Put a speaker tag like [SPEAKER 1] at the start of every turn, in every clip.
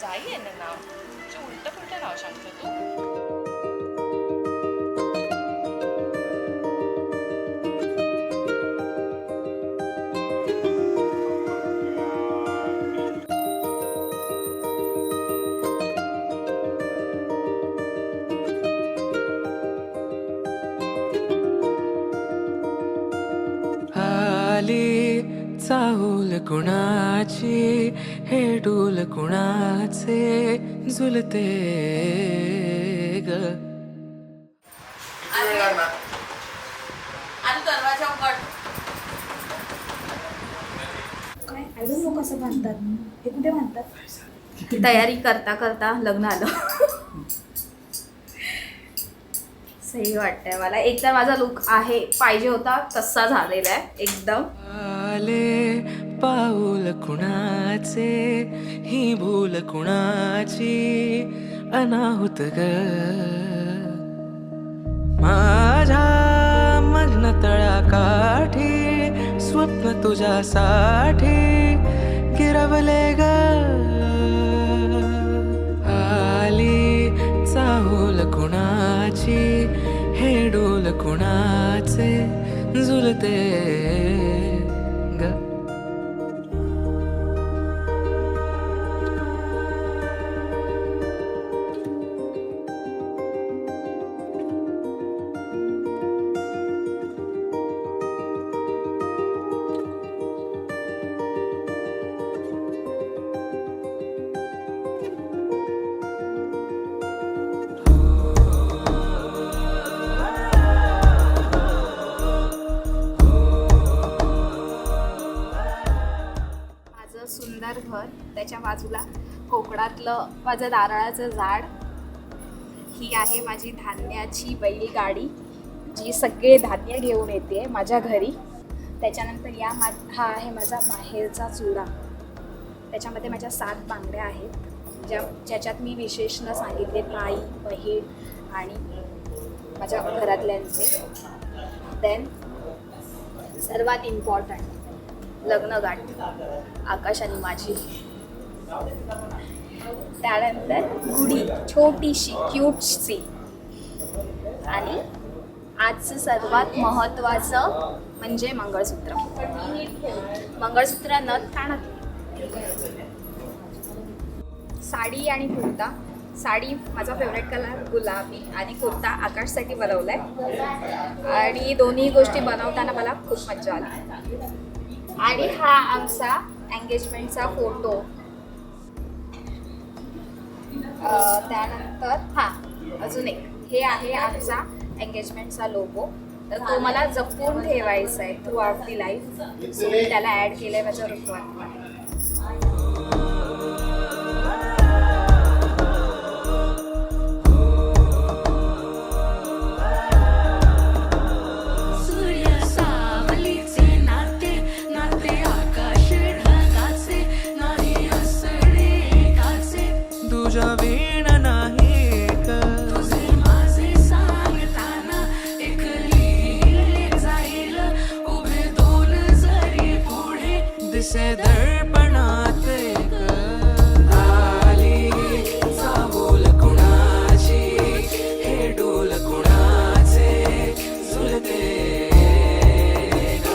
[SPEAKER 1] जाई आहे ना नाव तुझं उलट पुलट नाव सांगतो तू.
[SPEAKER 2] आली चाहूल कुणाची हे डूल कुणाचे झुलते ग.
[SPEAKER 1] आणि दरवाजा उघड.
[SPEAKER 3] काय आय डोंट नो कसं बांधतात हे कुठे बांधतात.
[SPEAKER 4] तयारी करता करता लग्न आलं. सही वाटतंय मला. एक तर माझा लुक आहे पाहिजे होता तसा झालेला आहे एकदम.
[SPEAKER 2] आले पाऊल कुणाचे ही भूल कुणाची अनाहुत ग. माझ्या मग्न तळाकाठी स्वप्न तुझ्यासाठी गिरवले ग. आली चाहूल कुणाची हे डोल कुणाचे झुलते ग.
[SPEAKER 4] माझं सुंदर घर, त्याच्या बाजूला कोकणातलं माझं नारळाचं झाड. ही आहे माझी धान्याची बैलगाडी जी सगळे धान्य घेऊन येते माझ्या घरी. त्याच्यानंतर हा आहे माझा माहेरचा चुडा. त्याच्यामध्ये माझ्या 7 बांगड्या आहेत ज्याच्यात मी विशेषण सांगितले आई, बहीण आणि माझ्या घरातल्यांचे. देन सर्वात इम्पॉर्टंट लग्नगाठ आकाश आणि माझी. त्यानंतर गुढी छोटीशी क्यूटशी. आणि आजचं सर्वात महत्त्वाचं म्हणजे मंगळसूत्र. मंगळसूत्र नथ कानातली. साडी आणि कुर्ता. साडी माझा फेवरेट कलर गुलाबी आणि कुर्ता आकाशसाठी बनवला आहे. आणि दोन्ही गोष्टी बनवताना मला खूप मजा आली. आणि हा आमचा एंगेजमेंटचा फोटो. त्यानंतर अजून एक हे आहे आमचा एंगेजमेंटचा लोगो. तर तो मला जपून ठेवायचा आहे throughout the life. So मी त्याला ॲड केलं आहे माझ्या रूपात.
[SPEAKER 2] तुझ्या वीण नाही ग.
[SPEAKER 5] तुझे माझे सांगताना एक लिहिले जाईल उभे दोन जरी पुढे
[SPEAKER 2] दिसे दर्पणात ग. आली चाहूल कुणाची हे डोल कुणाचे झुलते ग.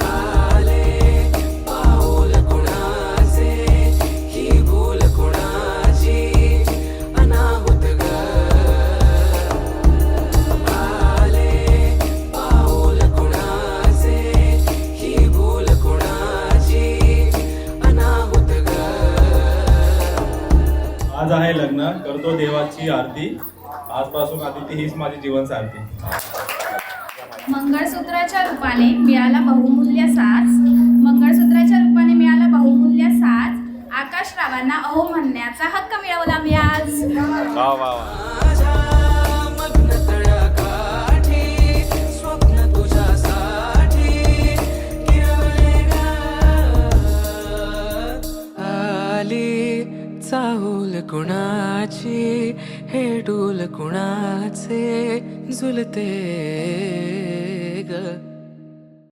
[SPEAKER 2] आले पाऊल कुणाचे ही भूल कुणाची अनाहुत ग. आले पाऊल कुणाचे ही भूल कुणाची अनाहुत ग.
[SPEAKER 6] आज आहे लग्न, करतो देवाची आरती. आजपासून आदिती हीच माझी जीवन सारथी.
[SPEAKER 4] मंगळसूत्राच्या रूपाने मिळाला बहुमूल्य साज. मंगळसूत्राच्या रूपाने मिळाला बहुमूल्य साज. आकाश रावांना अहो म्हणण्याचा हक्क मिळवला मी आज.
[SPEAKER 2] माझ्या मग्न तळाकाठी स्वप्न तुझ्यासाठी गिरवले ग. आली चाहूल कुणाची हे डोल कुणाचे झुलते ग.